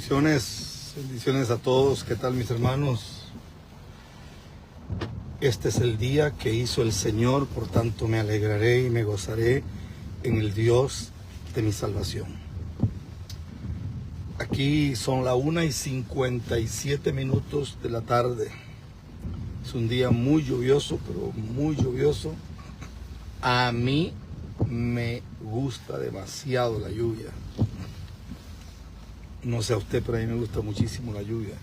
Bendiciones a todos. ¿Qué tal, mis hermanos? Este es el día que hizo el Señor, por tanto me alegraré y me gozaré en el Dios de mi salvación. Aquí son las 1:57 de la tarde. Es un día muy lluvioso, pero muy lluvioso. A mí me gusta demasiado la lluvia. No sé a usted, pero a mí me gusta muchísimo la lluvia.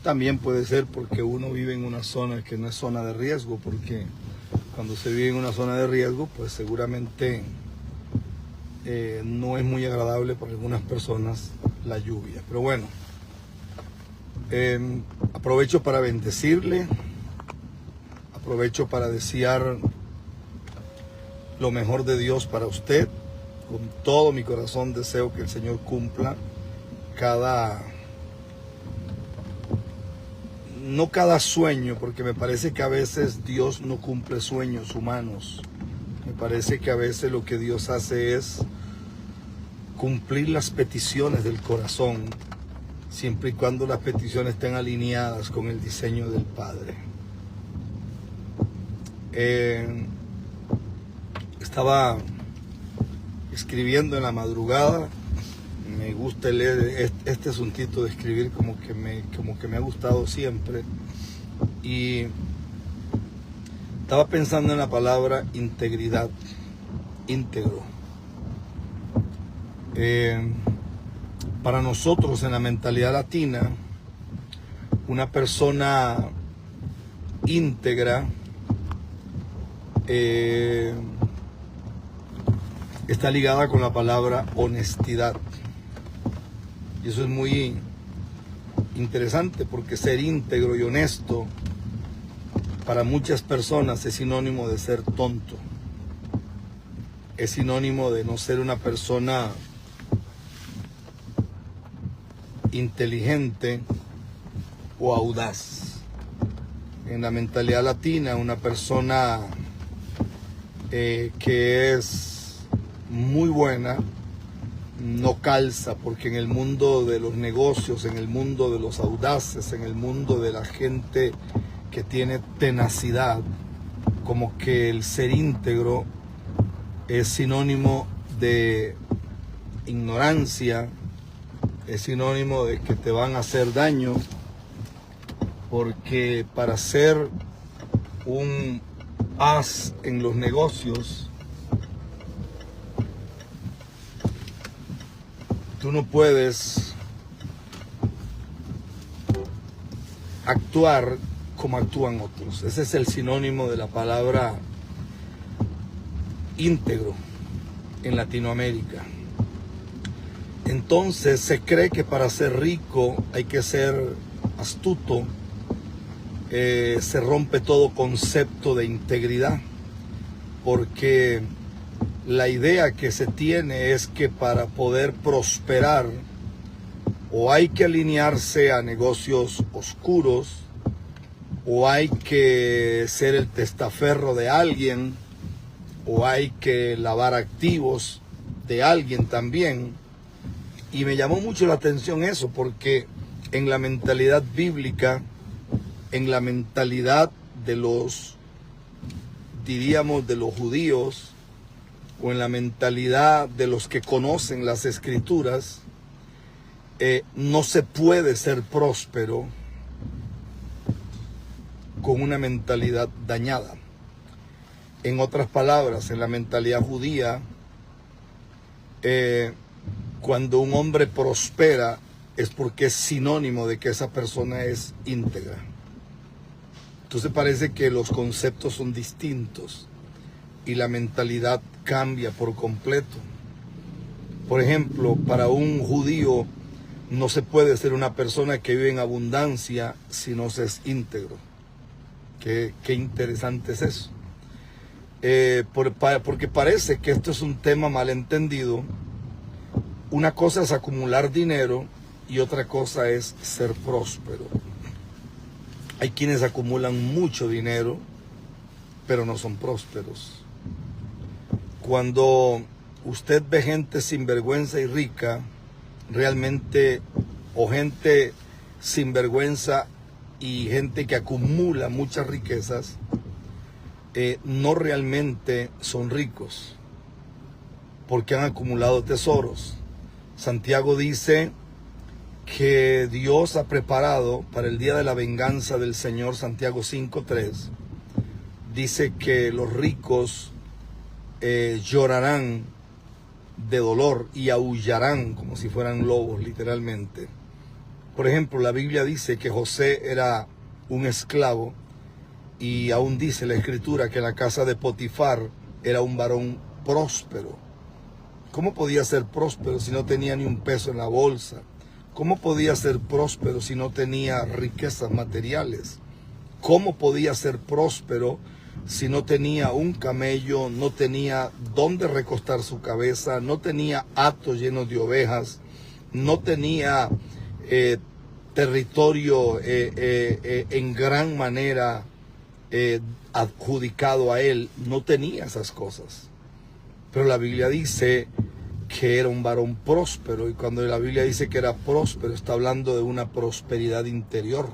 También puede ser porque uno vive en una zona que no es zona de riesgo, porque cuando se vive en una zona de riesgo, pues seguramente no es muy agradable para algunas personas la lluvia. Pero bueno, aprovecho para bendecirle, aprovecho para desear lo mejor de Dios para usted. Con todo mi corazón deseo que el Señor cumpla no cada sueño, porque me parece que a veces Dios no cumple sueños humanos. Me parece que a veces lo que Dios hace es cumplir las peticiones del corazón, siempre y cuando las peticiones estén alineadas con el diseño del Padre. Estaba escribiendo en la madrugada. Me gusta leer este asuntito de escribir, como que me ha gustado siempre, y estaba pensando en la palabra integridad, íntegro. Para nosotros, en la mentalidad latina, una persona íntegra está ligada con la palabra honestidad. Y eso es muy interesante, porque ser íntegro y honesto para muchas personas es sinónimo de ser tonto. Es sinónimo de no ser una persona inteligente o audaz. En la mentalidad latina, una persona que es muy buena no calza, porque en el mundo de los negocios, en el mundo de los audaces, en el mundo de la gente que tiene tenacidad, como que el ser íntegro es sinónimo de ignorancia, es sinónimo de que te van a hacer daño, porque para ser un as en los negocios, tú no puedes actuar como actúan otros. Ese es el sinónimo de la palabra íntegro en Latinoamérica. Entonces se cree que para ser rico hay que ser astuto. Se rompe todo concepto de integridad, porque la idea que se tiene es que para poder prosperar o hay que alinearse a negocios oscuros, o hay que ser el testaferro de alguien, o hay que lavar activos de alguien también. Y me llamó mucho la atención eso, porque en la mentalidad bíblica, en la mentalidad de los, diríamos, de los judíos, o en la mentalidad de los que conocen las escrituras, no se puede ser próspero con una mentalidad dañada. En otras palabras, en la mentalidad judía, cuando un hombre prospera es porque es sinónimo de que esa persona es íntegra. Entonces parece que los conceptos son distintos y la mentalidad cambia por completo. Por ejemplo, para un judío no se puede ser una persona que vive en abundancia si no se es íntegro. Qué interesante es eso. Porque parece que esto es un tema malentendido. Una cosa es acumular dinero y otra cosa es ser próspero. Hay quienes acumulan mucho dinero, pero no son prósperos. Cuando usted ve gente sinvergüenza y rica, realmente, o gente sinvergüenza y gente que acumula muchas riquezas, no realmente son ricos, porque han acumulado tesoros. Santiago dice que Dios ha preparado para el día de la venganza del Señor, Santiago 5:3, dice que los ricos llorarán de dolor y aullarán como si fueran lobos, literalmente. Por ejemplo, la Biblia dice que José era un esclavo, y aún dice la Escritura que la casa de Potifar era un varón próspero. ¿Cómo podía ser próspero si no tenía ni un peso en la bolsa? ¿Cómo podía ser próspero si no tenía riquezas materiales? ¿Cómo podía ser próspero si no tenía un camello, no tenía dónde recostar su cabeza, no tenía hatos llenos de ovejas, no tenía territorio en gran manera adjudicado a él? No tenía esas cosas. Pero la Biblia dice que era un varón próspero, y cuando la Biblia dice que era próspero, está hablando de una prosperidad interior.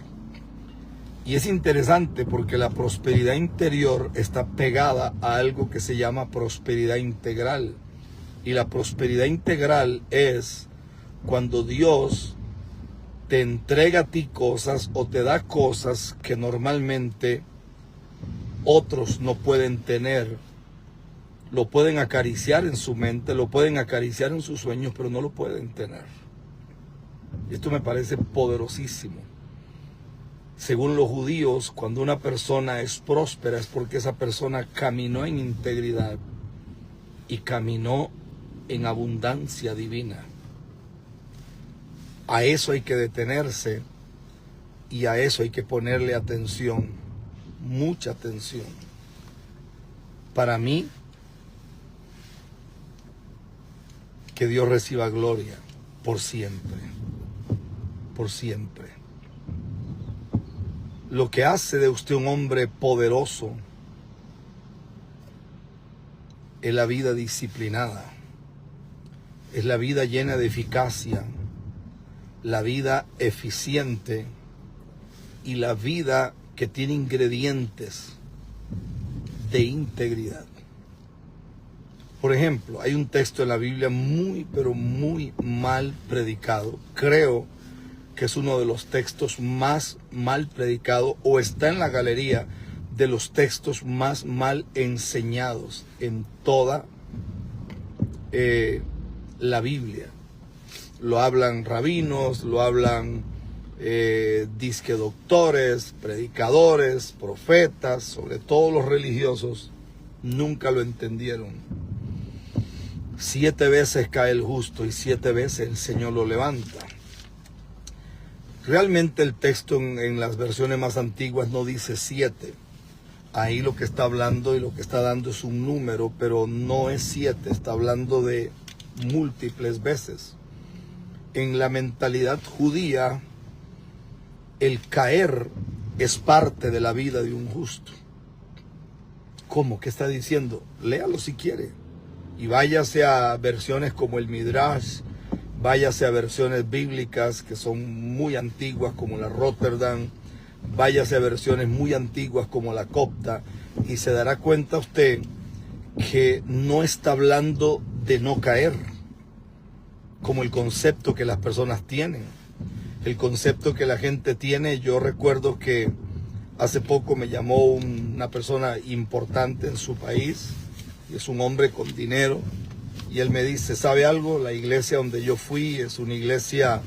Y es interesante porque la prosperidad interior está pegada a algo que se llama prosperidad integral. Y la prosperidad integral es cuando Dios te entrega a ti cosas o te da cosas que normalmente otros no pueden tener. Lo pueden acariciar en su mente, lo pueden acariciar en sus sueños, pero no lo pueden tener. Y esto me parece poderosísimo. Según los judíos, cuando una persona es próspera es porque esa persona caminó en integridad y caminó en abundancia divina. A eso hay que detenerse y a eso hay que ponerle atención, mucha atención. Para mí, que Dios reciba gloria por siempre, por siempre. Lo que hace de usted un hombre poderoso es la vida disciplinada, es la vida llena de eficacia, la vida eficiente y la vida que tiene ingredientes de integridad. Por ejemplo, hay un texto en la Biblia muy, pero muy mal predicado. Creo que es uno de los textos más mal predicados, o está en la galería de los textos más mal enseñados en toda la Biblia. Lo hablan rabinos, lo hablan disque doctores, predicadores, profetas, sobre todo los religiosos, nunca lo entendieron. 7 veces cae el justo y 7 veces el Señor lo levanta. Realmente el texto en las versiones más antiguas no dice 7. Ahí lo que está hablando y lo que está dando es un número, pero no es 7, está hablando de múltiples veces. En la mentalidad judía, el caer es parte de la vida de un justo. ¿Cómo? ¿Qué está diciendo? Léalo si quiere. Y váyase a versiones como el Midrash, váyase a versiones bíblicas que son muy antiguas como la Rotterdam, váyase a versiones muy antiguas como la Copta, y se dará cuenta usted que no está hablando de no caer, como el concepto que las personas tienen. El concepto que la gente tiene, yo recuerdo que hace poco me llamó una persona importante en su país, y es un hombre con dinero, y él me dice, ¿sabe algo? La iglesia donde yo fui es una iglesia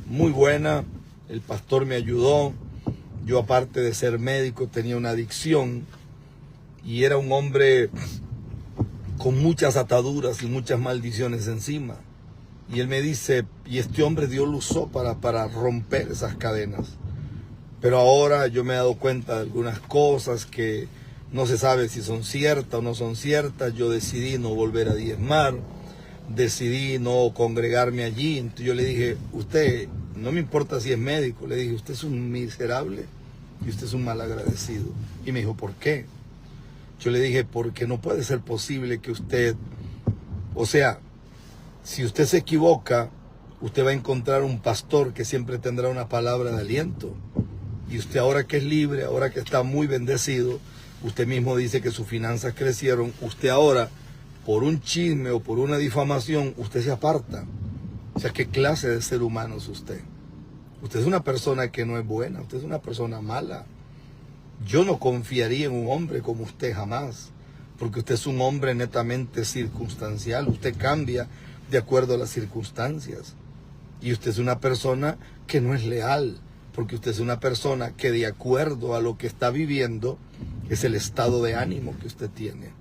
muy buena, el pastor me ayudó, yo aparte de ser médico tenía una adicción, y era un hombre con muchas ataduras y muchas maldiciones encima. Y él me dice, y este hombre Dios lo usó para romper esas cadenas. Pero ahora yo me he dado cuenta de algunas cosas que no se sabe si son ciertas o no son ciertas. Yo decidí no volver a diezmar, decidí no congregarme allí. Entonces yo le dije, usted, no me importa si es médico, le dije, usted es un miserable y usted es un malagradecido. Y me dijo, ¿por qué? Yo le dije, porque no puede ser posible que usted, o sea, si usted se equivoca, usted va a encontrar un pastor que siempre tendrá una palabra de aliento. Y usted ahora que es libre, ahora que está muy bendecido, usted mismo dice que sus finanzas crecieron, usted ahora, por un chisme o por una difamación, usted se aparta. O sea, ¿qué clase de ser humano es usted? Usted es una persona que no es buena, usted es una persona mala. Yo no confiaría en un hombre como usted jamás, porque usted es un hombre netamente circunstancial, usted cambia de acuerdo a las circunstancias. Y usted es una persona que no es leal, porque usted es una persona que de acuerdo a lo que está viviendo es el estado de ánimo que usted tiene.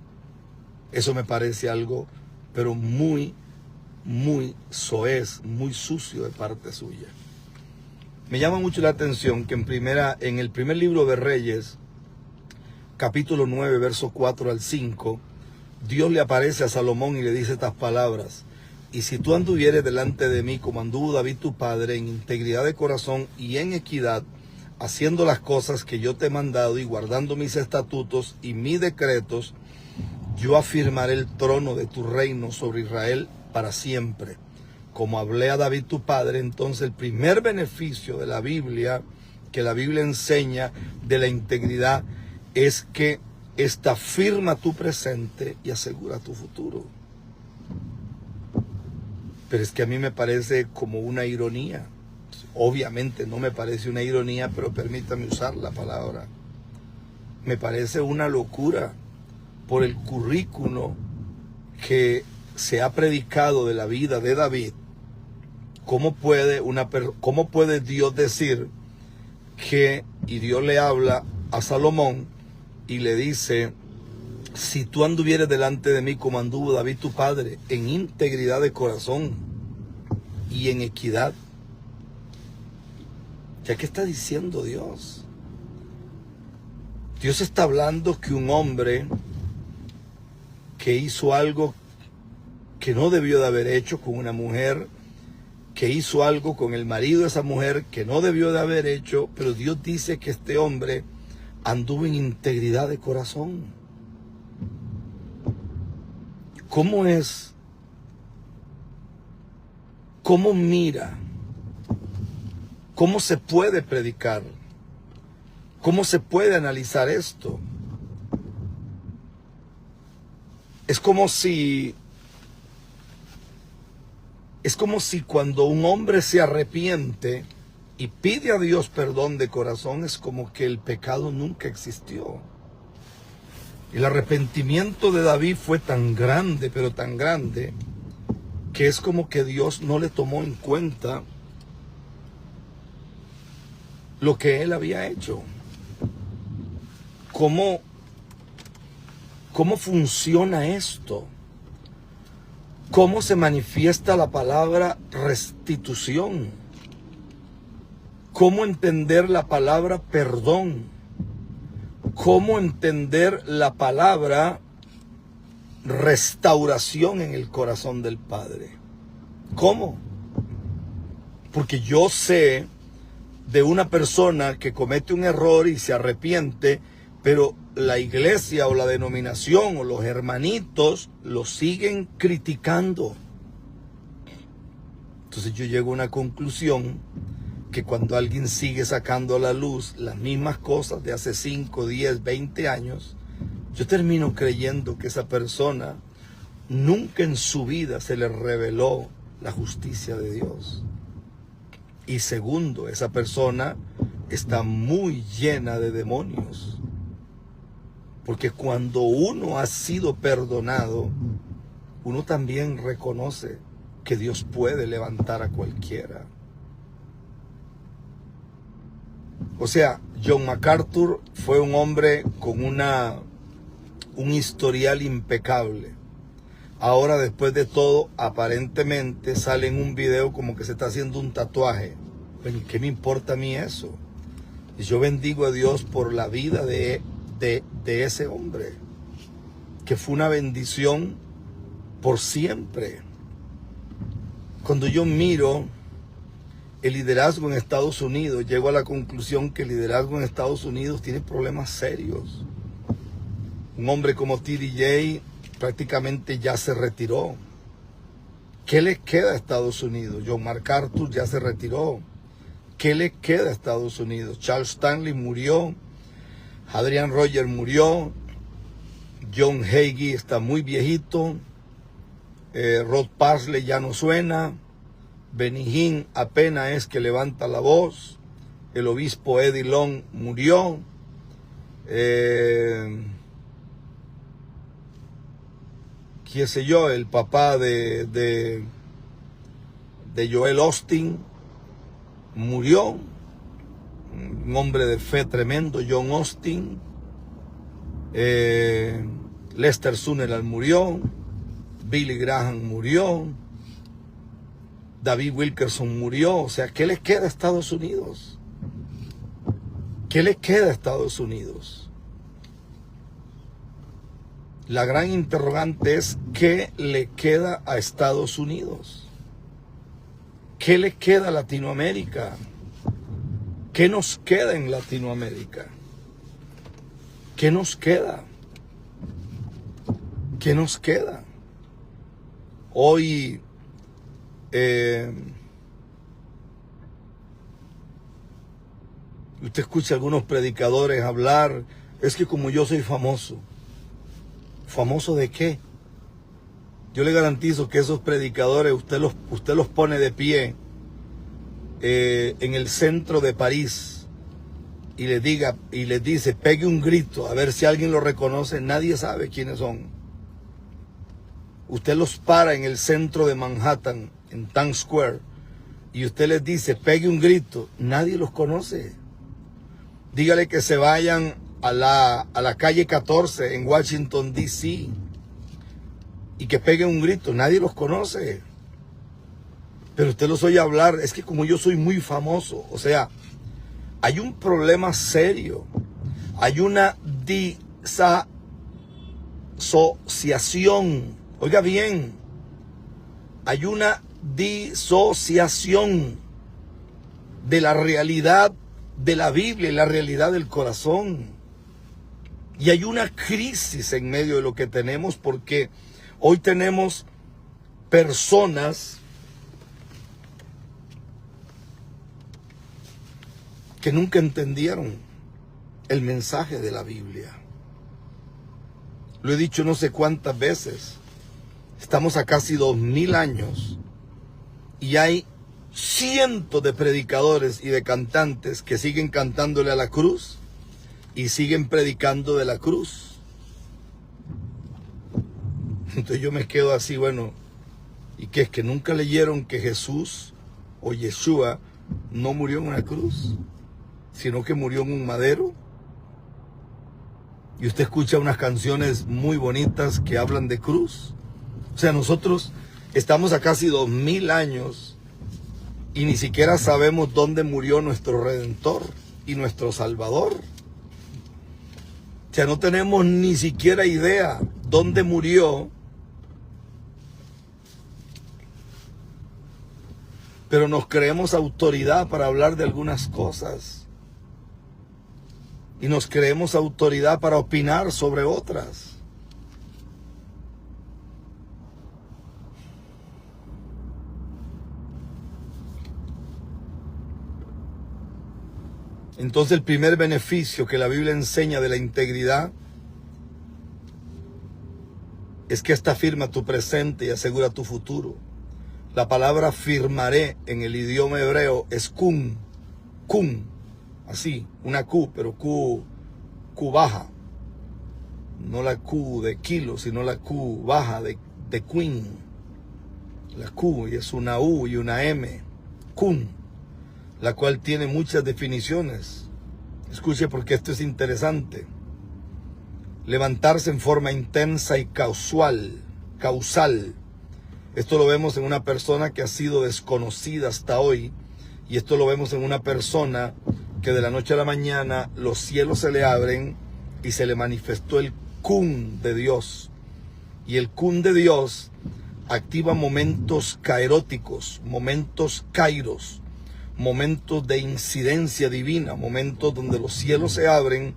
Eso me parece algo, pero muy soez, muy sucio de parte suya. Me llama mucho la atención que en el primer libro de Reyes, capítulo 9, verso 4 al 5, Dios le aparece a Salomón y le dice estas palabras: y si tú anduvieres delante de mí como anduvo David tu padre, en integridad de corazón y en equidad, haciendo las cosas que yo te he mandado y guardando mis estatutos y mis decretos, yo afirmaré el trono de tu reino sobre Israel para siempre. Como hablé a David tu padre. Entonces el primer beneficio de la Biblia, que la Biblia enseña de la integridad, es que esta afirma tu presente y asegura tu futuro. Pero es que a mí me parece como una ironía. Obviamente no me parece una ironía, pero permítame usar la palabra. Me parece una locura por el currículo que se ha predicado de la vida de David. ¿Cómo puede Dios decir que, y Dios le habla a Salomón y le dice: si tú anduvieres delante de mí como anduvo David tu padre, en integridad de corazón y en equidad? ¿Ya qué está diciendo Dios? Dios está hablando que un hombre que hizo algo que no debió de haber hecho con una mujer, que hizo algo con el marido de esa mujer que no debió de haber hecho, pero Dios dice que este hombre anduvo en integridad de corazón. ¿Cómo es? ¿Cómo mira? ¿Cómo se puede predicar? ¿Cómo se puede analizar esto? Es como si cuando un hombre se arrepiente y pide a Dios perdón de corazón, es como que el pecado nunca existió. El arrepentimiento de David fue tan grande, pero tan grande, que es como que Dios no le tomó en cuenta lo que él había hecho. ¿Cómo funciona esto? ¿Cómo se manifiesta la palabra restitución? ¿Cómo entender la palabra perdón? ¿Cómo entender la palabra restauración en el corazón del Padre? ¿Cómo? Porque yo sé de una persona que comete un error y se arrepiente, pero la iglesia o la denominación o los hermanitos lo siguen criticando. Entonces yo llego a una conclusión, que cuando alguien sigue sacando a la luz las mismas cosas de hace 5, 10, 20 años, yo termino creyendo que esa persona nunca en su vida se le reveló la justicia de Dios. Y segundo, esa persona está muy llena de demonios. Porque cuando uno ha sido perdonado, uno también reconoce que Dios puede levantar a cualquiera. O sea, John MacArthur fue un hombre con un historial impecable. Ahora, después de todo, aparentemente sale en un video como que se está haciendo un tatuaje. Bueno, ¿qué me importa a mí eso? Y yo bendigo a Dios por la vida de ese hombre, que fue una bendición por siempre. Cuando yo miro el liderazgo en Estados Unidos, llego a la conclusión que el liderazgo en Estados Unidos tiene problemas serios. Un hombre como T.D. Jakes prácticamente ya se retiró. ¿Qué le queda a Estados Unidos? John MacArthur ya se retiró. ¿Qué le queda a Estados Unidos? Charles Stanley murió. Adrian Rogers murió. John Hagee está muy viejito. Rod Parsley ya no suena. Benny Hinn apenas es que levanta la voz. El obispo Eddie Long murió. Qué sé yo, el papá de Joel Austin murió. Un hombre de fe tremendo, John Austin. Lester Sumrall murió. Billy Graham murió. David Wilkerson murió. O sea, ¿qué le queda a Estados Unidos? ¿Qué le queda a Estados Unidos? La gran interrogante es, ¿qué le queda a Estados Unidos? ¿Qué le queda a Latinoamérica? ¿Qué nos queda en Latinoamérica? ¿Qué nos queda? ¿Qué nos queda? Hoy usted escucha a algunos predicadores hablar, es que como yo soy famoso. ¿Famoso de qué? Yo le garantizo que esos predicadores usted los pone de pie en el centro de París y les dice, pegue un grito a ver si alguien lo reconoce. Nadie sabe quiénes son. Usted los para en el centro de Manhattan, en Times Square, y usted les dice, pegue un grito. Nadie los conoce. Dígale que se vayan a la calle 14 en Washington, D.C. y que peguen un grito. Nadie los conoce. Pero usted los oye hablar, es que como yo soy muy famoso. O sea, hay un problema serio. Hay una disasociación. Oiga bien, hay una disociación de la realidad de la Biblia y la realidad del corazón. Y hay una crisis en medio de lo que tenemos, porque hoy tenemos personas que nunca entendieron el mensaje de la Biblia. Lo he dicho no sé cuántas veces. Estamos a casi 2000 años y hay cientos de predicadores y de cantantes que siguen cantándole a la cruz y siguen predicando de la cruz. Entonces yo me quedo así, bueno, ¿y qué es que nunca leyeron que Jesús o Yeshua no murió en una cruz, sino que murió en un madero? Y usted escucha unas canciones muy bonitas que hablan de cruz. O sea, nosotros estamos a casi 2000 años y ni siquiera sabemos dónde murió nuestro Redentor y nuestro Salvador. O sea, no tenemos ni siquiera idea dónde murió, pero nos creemos autoridad para hablar de algunas cosas. Y nos creemos autoridad para opinar sobre otras. Entonces el primer beneficio que la Biblia enseña de la integridad es que esta firma tu presente y asegura tu futuro. La palabra firmaré en el idioma hebreo es kun, así, una Q, pero Q baja. No la Q de kilo, sino la Q baja de queen. La Q, y es una U y una M, kun, la cual tiene muchas definiciones. Escuche porque esto es interesante. Levantarse en forma intensa y causal. Esto lo vemos en una persona que ha sido desconocida hasta hoy. Y esto lo vemos en una persona que de la noche a la mañana los cielos se le abren y se le manifestó el kun de Dios. Y el kun de Dios activa momentos kairóticos, momentos kairos, momentos de incidencia divina, momentos donde los cielos se abren,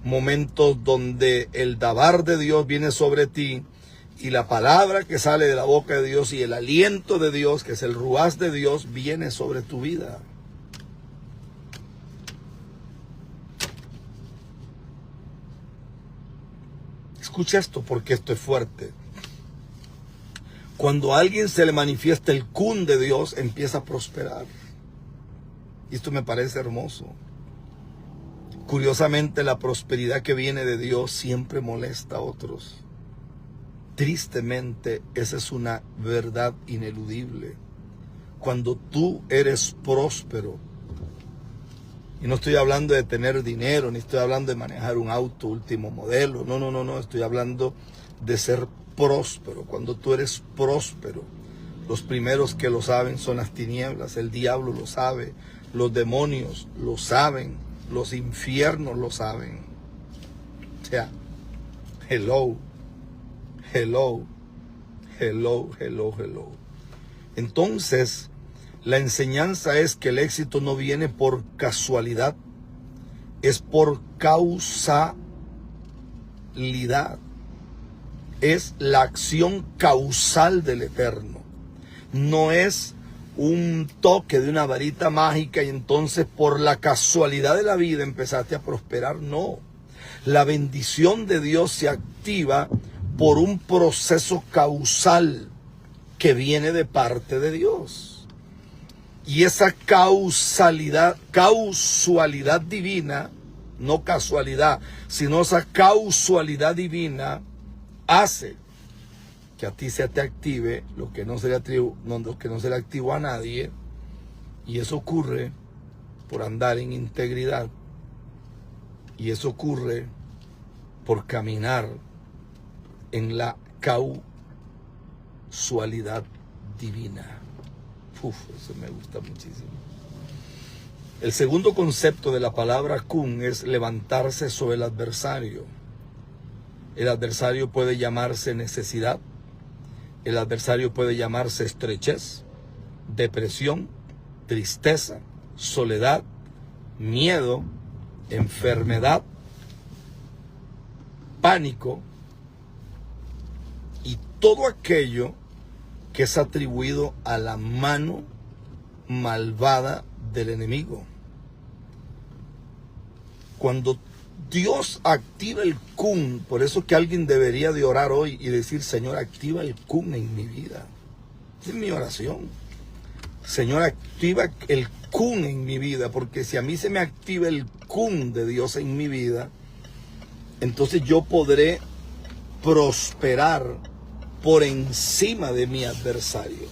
momentos donde el dabar de Dios viene sobre ti Y la palabra que sale de la boca de Dios y el aliento de Dios, que es el ruaz de Dios, viene sobre tu vida. Escucha esto porque esto es fuerte. Cuando a alguien se le manifiesta el kun de Dios, empieza a prosperar. Y esto me parece hermoso. Curiosamente, la prosperidad que viene de Dios siempre molesta a otros. Tristemente, esa es una verdad ineludible. Cuando tú eres próspero, y no estoy hablando de tener dinero, ni estoy hablando de manejar un auto último modelo, no, estoy hablando de ser próspero. Cuando tú eres próspero, los primeros que lo saben son las tinieblas, el diablo lo sabe, los demonios lo saben, los infiernos lo saben. O sea, hello. Entonces, la enseñanza es que el éxito no viene por casualidad, es por causalidad. Es la acción causal del Eterno. No es un toque de una varita mágica y entonces por la casualidad de la vida empezaste a prosperar. No. La bendición de Dios se activa por un proceso causal que viene de parte de Dios. Y esa causalidad divina, no casualidad, sino esa causalidad divina hace que a ti se te active lo que no se le activó a nadie. Y eso ocurre por andar en integridad. Y eso ocurre por caminar en la causalidad divina. Eso me gusta muchísimo. El segundo concepto de la palabra kun es levantarse sobre el adversario. El adversario puede llamarse necesidad. El adversario puede llamarse estrechez, depresión, tristeza, soledad, miedo, enfermedad, pánico y todo aquello que es atribuido a la mano malvada del enemigo. Cuando Dios activa el kun, por eso que alguien debería de orar hoy y decir: Señor, activa el kun en mi vida. Esa es mi oración. Señor, activa el kun en mi vida, porque si a mí se me activa el kun de Dios en mi vida, entonces yo podré prosperar por encima de mi adversario.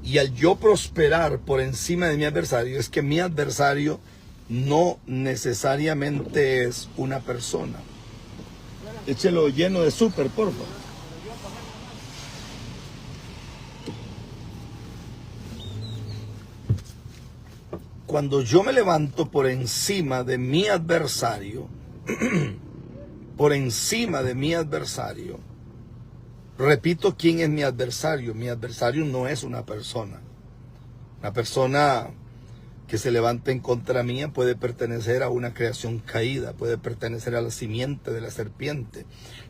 Y al yo prosperar por encima de mi adversario, es que mi adversario no necesariamente es una persona. Échelo lleno de súper, por favor. Cuando yo me levanto por encima de mi adversario, por encima de mi adversario, repito, ¿quién es mi adversario? Mi adversario no es una persona. Una persona que se levanta en contra mía puede pertenecer a una creación caída, puede pertenecer a la simiente de la serpiente,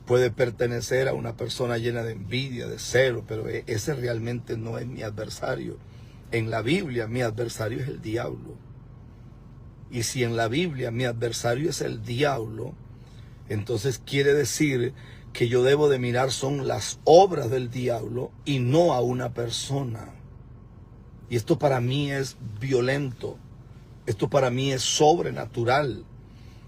puede pertenecer a una persona llena de envidia, de celo, pero ese realmente no es mi adversario. En la Biblia mi adversario es el diablo. Y si en la Biblia mi adversario es el diablo, entonces quiere decir que yo debo de mirar son las obras del diablo y no a una persona. Y esto para mí es violento. Esto para mí es sobrenatural.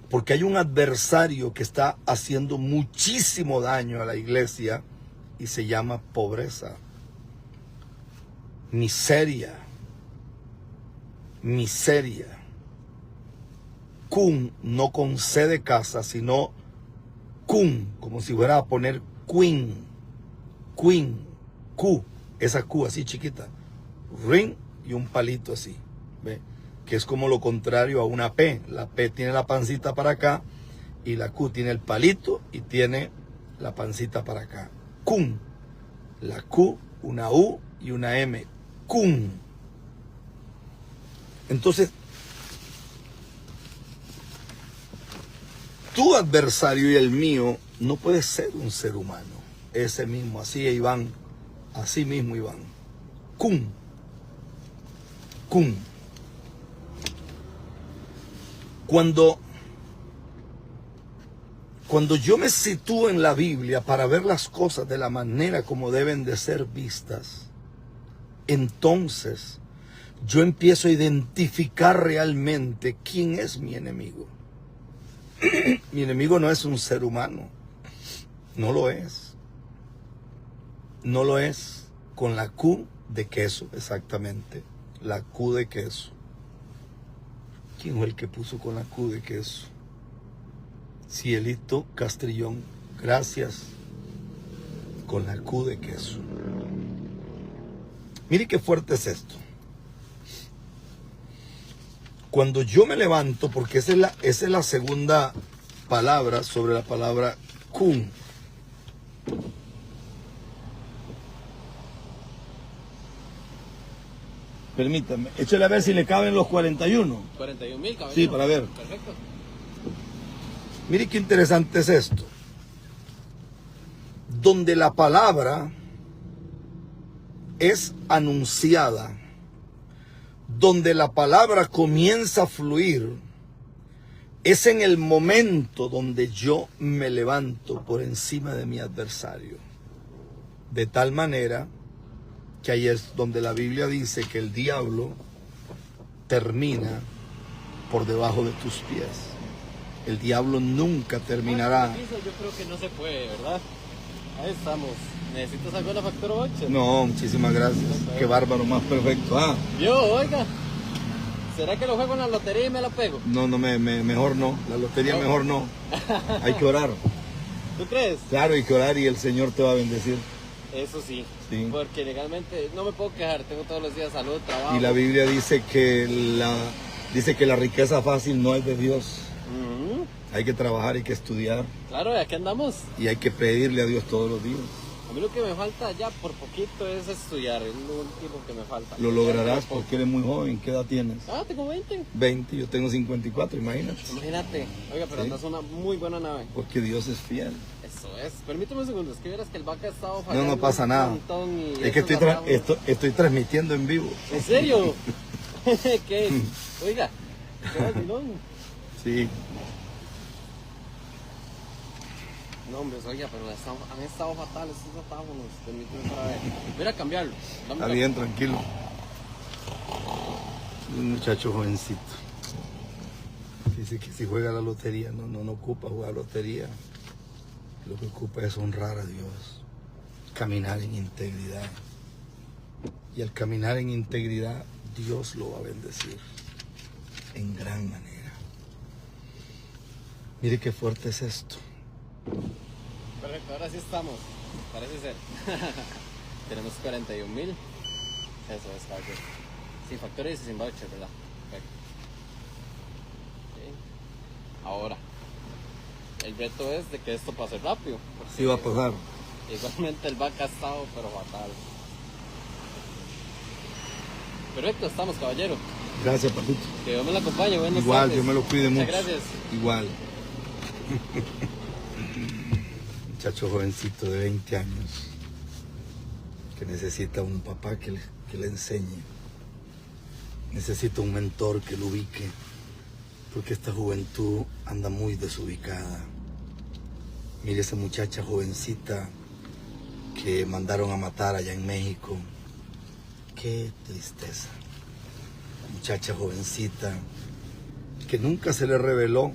Porque hay un adversario que está haciendo muchísimo daño a la iglesia y se llama pobreza, miseria. Kun, no con C de casa, sino kun, como si fuera a poner queen, Q, esa Q así chiquita, ring y un palito así, ¿ve? Que es como lo contrario a una P. La P tiene la pancita para acá y la Q tiene el palito y tiene la pancita para acá. Kun, la Q, una U y una M, kun. Entonces, tu adversario y el mío no puede ser un ser humano. ese mismo, así Iván, así mismo Iván. Kun. Kun. Cuando yo me sitúo en la Biblia para ver las cosas de la manera como deben de ser vistas, entonces yo empiezo a identificar realmente quién es mi enemigo. Mi enemigo no es un ser humano, no lo es. No lo es, con la Q de queso, exactamente, la Q de queso. ¿Quién fue el que puso con la Q de queso? Cielito Castrillón, gracias, con la Q de queso. Mire qué fuerte es esto. Cuando yo me levanto, porque esa es la segunda palabra sobre la palabra Q. Permítame, échale a ver si le caben los 41. 41,000, caballero. Sí, para ver. Perfecto. Mire qué interesante es esto. Donde la palabra es anunciada, donde la palabra comienza a fluir, es en el momento donde yo me levanto por encima de mi adversario. De tal manera que ahí es donde la Biblia dice que el diablo termina por debajo de tus pies. El diablo nunca terminará. Yo creo que no se puede, ¿verdad? Ahí estamos. ¿Necesitas alguna factura voucher? No, muchísimas gracias. Qué bárbaro, más perfecto. Ah, Yo, oiga. ¿Será que lo juego en la lotería y me la pego? no, mejor no. La lotería mejor no. Hay que orar. ¿Tú crees? Claro, hay que orar y el Señor te va a bendecir. Eso sí. Sí. Porque legalmente no me puedo quejar. Tengo todos los días salud, trabajo. Y la Biblia dice que la riqueza fácil no es de Dios. Hay que trabajar, hay que estudiar Claro, ¿y aquí andamos? y hay que pedirle a Dios todos los días. A mí lo que me falta ya por poquito es estudiar. Es lo último que me falta. Lo lograrás porque eres muy joven. ¿Qué edad tienes? Ah, tengo 20. 20, yo tengo 54, imagínate. Imagínate. Oiga, pero Sí. andas una muy buena nave. Porque Dios es fiel. Eso es. Permíteme un segundo. Es que verás que el vaca ha estado fallando. No pasa nada. Un montón y Es que estos hablamos. estoy transmitiendo en vivo. ¿En serio? ¿Qué? Oiga, qué vacilón. Sí. No, hombre, oiga, pero han estado fatales estos atáfonos. Permíteme para ver. Voy a cambiarlo. Dame Está la- bien, tranquilo. Un muchacho jovencito. Dice que si juega la lotería, no ocupa jugar lotería. Lo que ocupa es honrar a Dios. Caminar en integridad. Y al caminar en integridad, Dios lo va a bendecir. En gran manera. Mire qué fuerte es esto. Perfecto, ahora sí estamos. Parece ser. Tenemos 41,000. Eso es, caballero. Sin factura y sin voucher, ¿verdad? Perfecto. Ok. Ahora, el reto es de que esto pase rápido. porque Sí va a pasar. Igualmente el vaca ha estado, pero fatal. Perfecto, estamos, caballero. Gracias, papito. Que Dios me la acompañe. Buenas Igual, tardes. Dios me lo cuide mucho. Muchas gracias. Igual. Muchacho jovencito de 20 años que necesita un papá que le enseñe. Necesita un mentor que lo ubique. Porque esta juventud anda muy desubicada. Mire esa muchacha jovencita que mandaron a matar allá en México. Qué tristeza. Muchacha jovencita que nunca se le reveló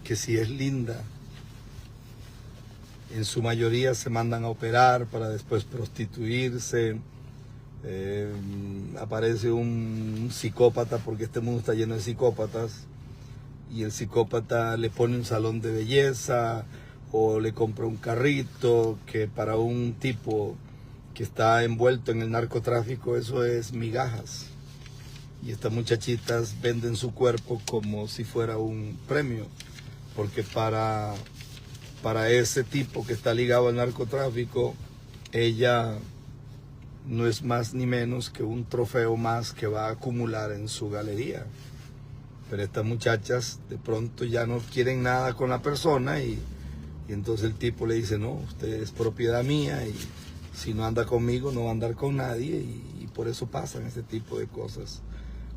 que si es linda. En su mayoría se mandan a operar para después prostituirse. Aparece un psicópata, porque este mundo está lleno de psicópatas, y el psicópata le pone un salón de belleza o le compra un carrito que para un tipo que está envuelto en el narcotráfico eso es migajas. Y estas muchachitas venden su cuerpo como si fuera un premio, porque para ese tipo que está ligado al narcotráfico, ella no es más ni menos que un trofeo más que va a acumular en su galería. Pero estas muchachas de pronto ya no quieren nada con la persona y Y entonces el tipo le dice, no, usted es propiedad mía y si no anda conmigo no va a andar con nadie, y por eso pasan ese tipo de cosas.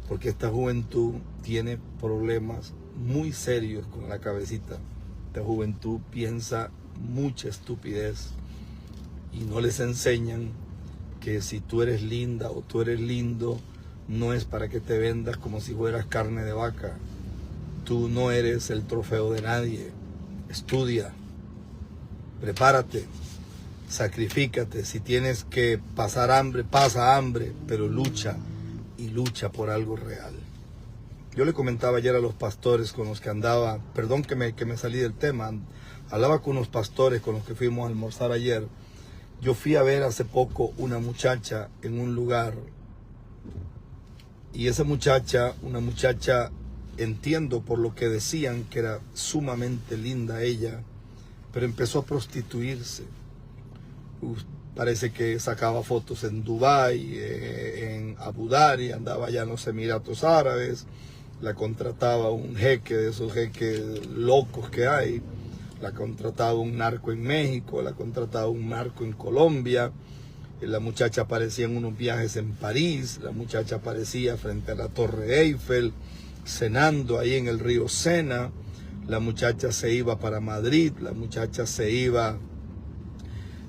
Porque esta juventud tiene problemas muy serios con la cabecita. Esta juventud piensa mucha estupidez y no les enseñan que si tú eres linda o tú eres lindo, no es para que te vendas como si fueras carne de vaca. Tú no eres el trofeo de nadie. Estudia, prepárate, sacrifícate. Si tienes que pasar hambre, pasa hambre, pero lucha, y lucha por algo real. Yo le comentaba ayer a los pastores con los que andaba, perdón que me salí del tema, hablaba con unos pastores con los que fuimos a almorzar ayer. Yo fui a ver hace poco una muchacha en un lugar, y esa muchacha, una muchacha, entiendo por lo que decían que era sumamente linda ella, pero empezó a prostituirse. Parece que sacaba fotos en Dubái, en Abu Dhabi, andaba allá en los Emiratos Árabes, la contrataba un jeque de esos jeques locos que hay, la contrataba un narco en México, la contrataba un narco en Colombia. La muchacha aparecía en unos viajes en París, la muchacha aparecía frente a la Torre Eiffel, cenando ahí en el río Sena, la muchacha se iba para Madrid, la muchacha se iba,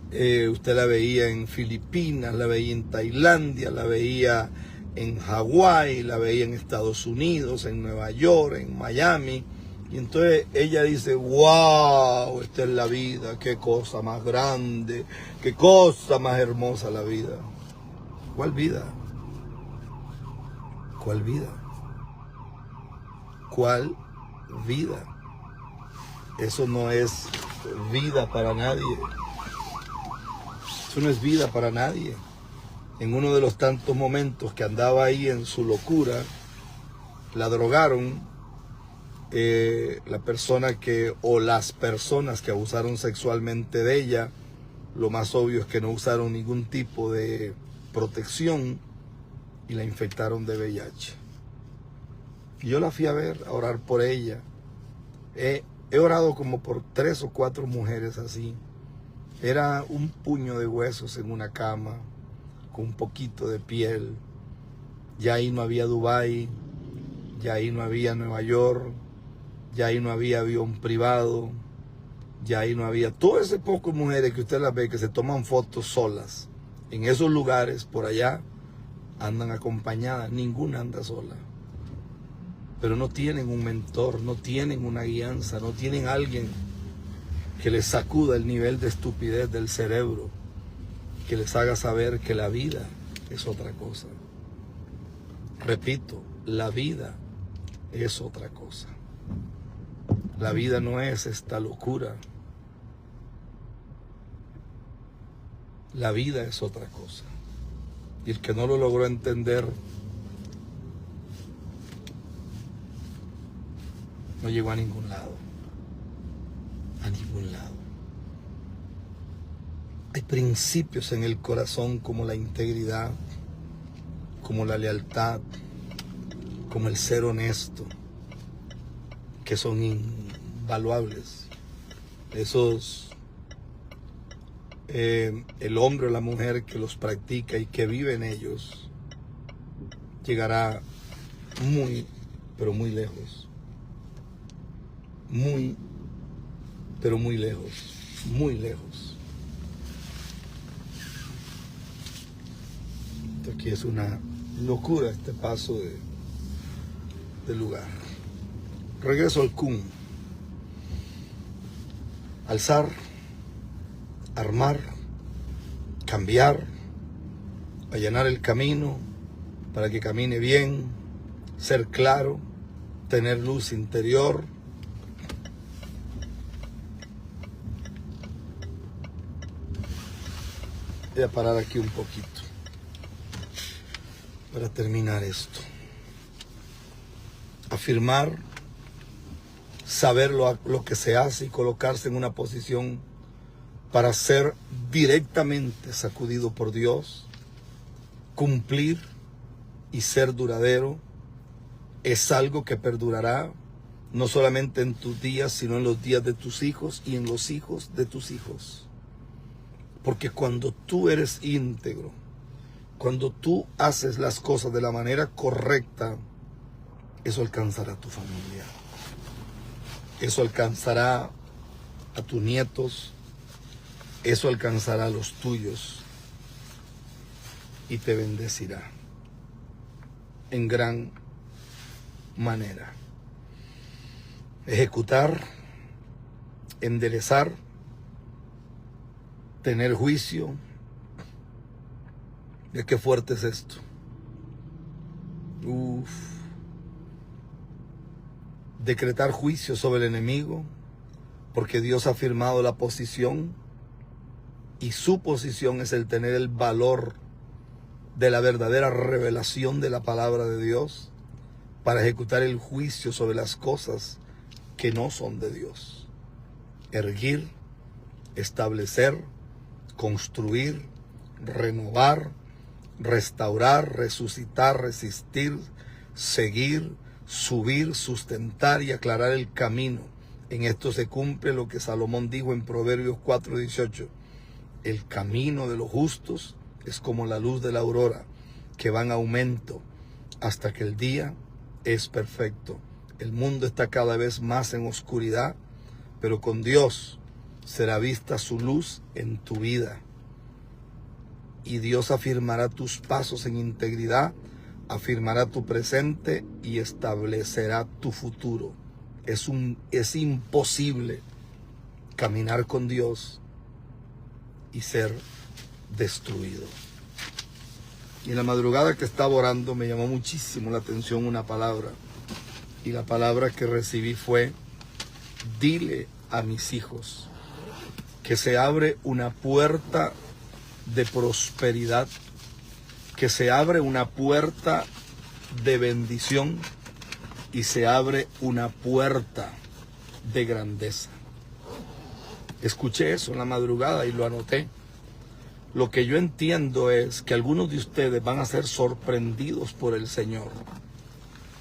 usted la veía en Filipinas, la veía en Tailandia, la veía en Hawái, la veía en Estados Unidos, en Nueva York, en Miami. Y entonces ella dice, wow, esta es la vida, qué cosa más grande, qué cosa más hermosa la vida. ¿Cuál vida? ¿Cuál vida? ¿Cuál vida? Eso no es vida para nadie. Eso no es vida para nadie. En uno de los tantos momentos que andaba ahí en su locura, la drogaron. La persona que, o las personas que abusaron sexualmente de ella, lo más obvio es que no usaron ningún tipo de protección y la infectaron de VIH. Y yo la fui a ver, a orar por ella. He orado como por 3 o 4 mujeres así. Era un puño de huesos en una cama, con un poquito de piel. Ya ahí no había Dubái, ya ahí no había Nueva York, ya ahí no había avión privado, ya ahí no había todo ese poco de mujeres que usted las ve que se toman fotos solas. En esos lugares, por allá, andan acompañadas, ninguna anda sola. Pero no tienen un mentor, no tienen una guianza, no tienen alguien que les sacuda el nivel de estupidez del cerebro, que les haga saber que la vida es otra cosa. Repito, la vida es otra cosa. La vida no es esta locura. La vida es otra cosa. Y el que no lo logró entender no llegó a ningún lado. A ningún lado. Hay principios en el corazón como la integridad, como la lealtad, como el ser honesto, que son invaluables. Esos, el hombre o la mujer que los practica y que vive en ellos, llegará muy, pero muy lejos. Muy, pero muy lejos. Muy lejos. Esto aquí es una locura, este paso de lugar. Regreso al Kun. Alzar, armar, cambiar, allanar el camino para que camine bien, ser claro, tener luz interior. Voy a parar aquí un poquito para terminar esto. Afirmar, saber lo que se hace y colocarse en una posición para ser directamente sacudido por Dios, cumplir y ser duradero, es algo que perdurará no solamente en tus días, sino en los días de tus hijos y en los hijos de tus hijos. Porque cuando tú eres íntegro, cuando tú haces las cosas de la manera correcta, eso alcanzará a tu familia. Eso alcanzará a tus nietos. Eso alcanzará a los tuyos. Y te bendecirá en gran manera. Ejecutar, enderezar, tener juicio. ¿De qué fuerte es esto? Decretar juicio sobre el enemigo, porque Dios ha firmado la posición, y su posición es el tener el valor de la verdadera revelación de la palabra de Dios para ejecutar el juicio sobre las cosas que no son de Dios. Erguir, establecer, construir, renovar, restaurar, resucitar, resistir, seguir, subir, sustentar y aclarar el camino. En esto se cumple lo que Salomón dijo en Proverbios 4:18. El camino de los justos es como la luz de la aurora, que va en aumento hasta que el día es perfecto. El mundo está cada vez más en oscuridad, pero con Dios será vista su luz en tu vida. Y Dios afirmará tus pasos en integridad, afirmará tu presente y establecerá tu futuro. Es imposible caminar con Dios y ser destruido. Y en la madrugada que estaba orando me llamó muchísimo la atención una palabra. Y la palabra que recibí fue: dile a mis hijos que se abre una puerta de prosperidad, que se abre una puerta de bendición y se abre una puerta de grandeza. Escuché eso en la madrugada y lo anoté. Lo que yo entiendo es que algunos de ustedes van a ser sorprendidos por el Señor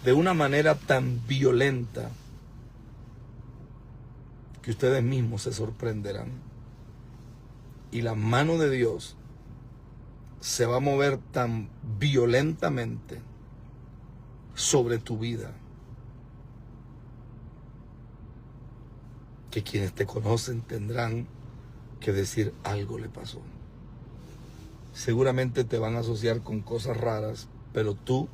de una manera tan violenta que ustedes mismos se sorprenderán. Y la mano de Dios se va a mover tan violentamente sobre tu vida que quienes te conocen tendrán que decir: algo le pasó. Seguramente te van a asociar con cosas raras, pero tú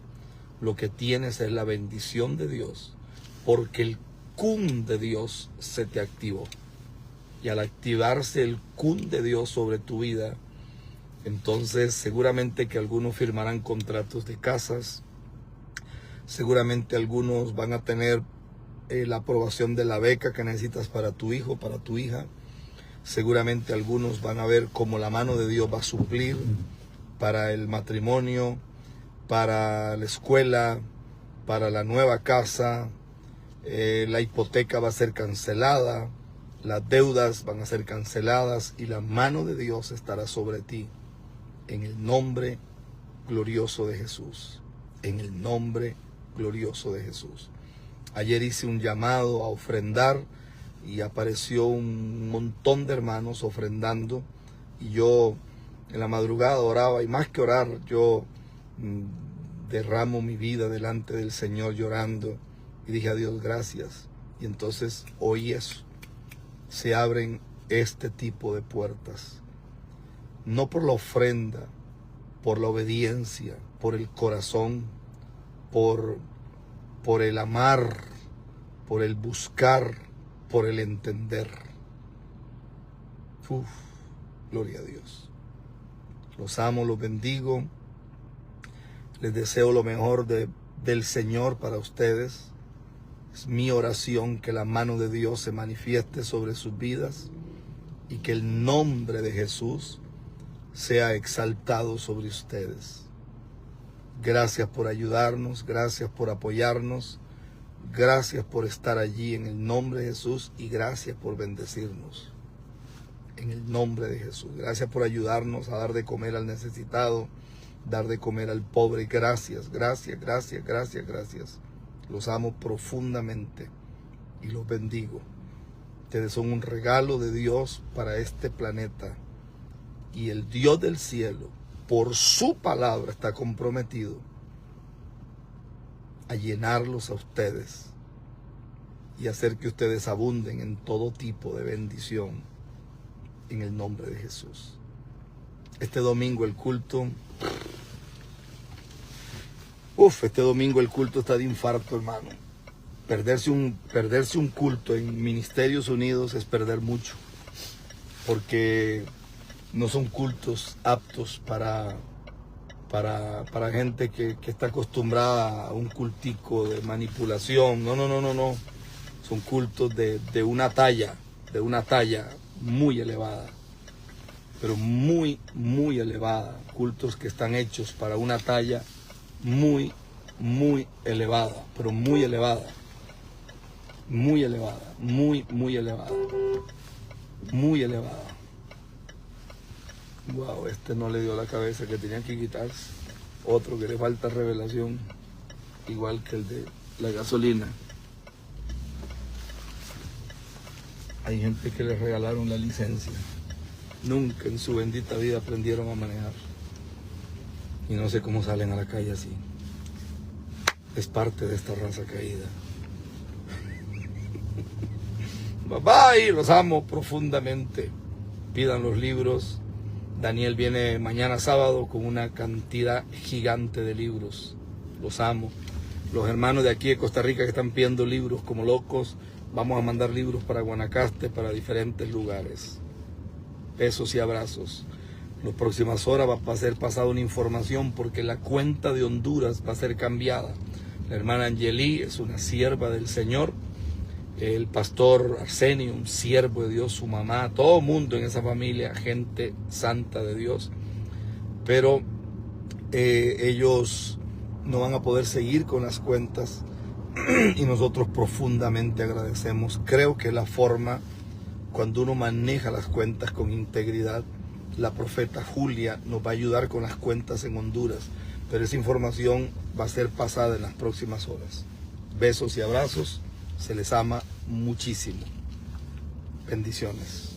lo que tienes es la bendición de Dios, porque el kun de Dios se te activó. Y al activarse el kun de Dios sobre tu vida, entonces seguramente que algunos firmarán contratos de casas, seguramente algunos van a tener la aprobación de la beca que necesitas para tu hijo, para tu hija. Seguramente algunos van a ver cómo la mano de Dios va a suplir para el matrimonio, para la escuela, para la nueva casa. La hipoteca va a ser cancelada, las deudas van a ser canceladas y la mano de Dios estará sobre ti. En el nombre glorioso de Jesús. En el nombre glorioso de Jesús. Ayer hice un llamado a ofrendar y apareció un montón de hermanos ofrendando. Y yo en la madrugada oraba, y más que orar, yo derramo mi vida delante del Señor llorando. Y dije a Dios: gracias. Y entonces oí eso. Se abren este tipo de puertas. No por la ofrenda, por la obediencia, por el corazón, por el amar, por el buscar, por el entender. Gloria a Dios. Los amo, los bendigo. Les deseo lo mejor del Señor para ustedes. Es mi oración que la mano de Dios se manifieste sobre sus vidas y que el nombre de Jesús sea exaltado sobre ustedes. Gracias por ayudarnos, gracias por apoyarnos, gracias por estar allí en el nombre de Jesús y gracias por bendecirnos en el nombre de Jesús. Gracias por ayudarnos a dar de comer al necesitado, dar de comer al pobre. Gracias, gracias, gracias, gracias, gracias. Los amo profundamente y los bendigo. Ustedes son un regalo de Dios para este planeta. Y el Dios del cielo, por su palabra, está comprometido a llenarlos a ustedes y hacer que ustedes abunden en todo tipo de bendición en el nombre de Jesús. Este domingo el culto, este domingo el culto está de infarto, hermano. Perderse un culto en Ministerios Unidos es perder mucho, porque no son cultos aptos para gente que está acostumbrada a un cultico de manipulación. No. Son cultos de una talla muy elevada, pero muy elevada. Cultos que están hechos para una talla muy elevada, pero muy elevada. Muy elevada. Wow, este no le dio la cabeza, que tenía que quitarse. Otro que le falta revelación, igual que el de la gasolina. Hay gente que les regalaron la licencia. Nunca en su bendita vida aprendieron a manejar. Y no sé cómo salen a la calle así. Es parte de esta raza caída. Bye bye, los amo profundamente. Pidan los libros. Daniel viene mañana sábado con una cantidad gigante de libros. Los amo. Los hermanos de aquí de Costa Rica que están pidiendo libros como locos. Vamos a mandar libros para Guanacaste, para diferentes lugares. Besos y abrazos. En las próximas horas va a ser pasada una información porque la cuenta de Honduras va a ser cambiada. La hermana Angeli es una sierva del Señor. El pastor Arsenio, un siervo de Dios, su mamá, todo el mundo en esa familia, gente santa de Dios. Pero ellos no van a poder seguir con las cuentas y nosotros profundamente agradecemos. Creo que la forma, cuando uno maneja las cuentas con integridad, la profeta Julia nos va a ayudar con las cuentas en Honduras. Pero esa información va a ser pasada en las próximas horas. Besos y abrazos. Se les ama muchísimo. Bendiciones.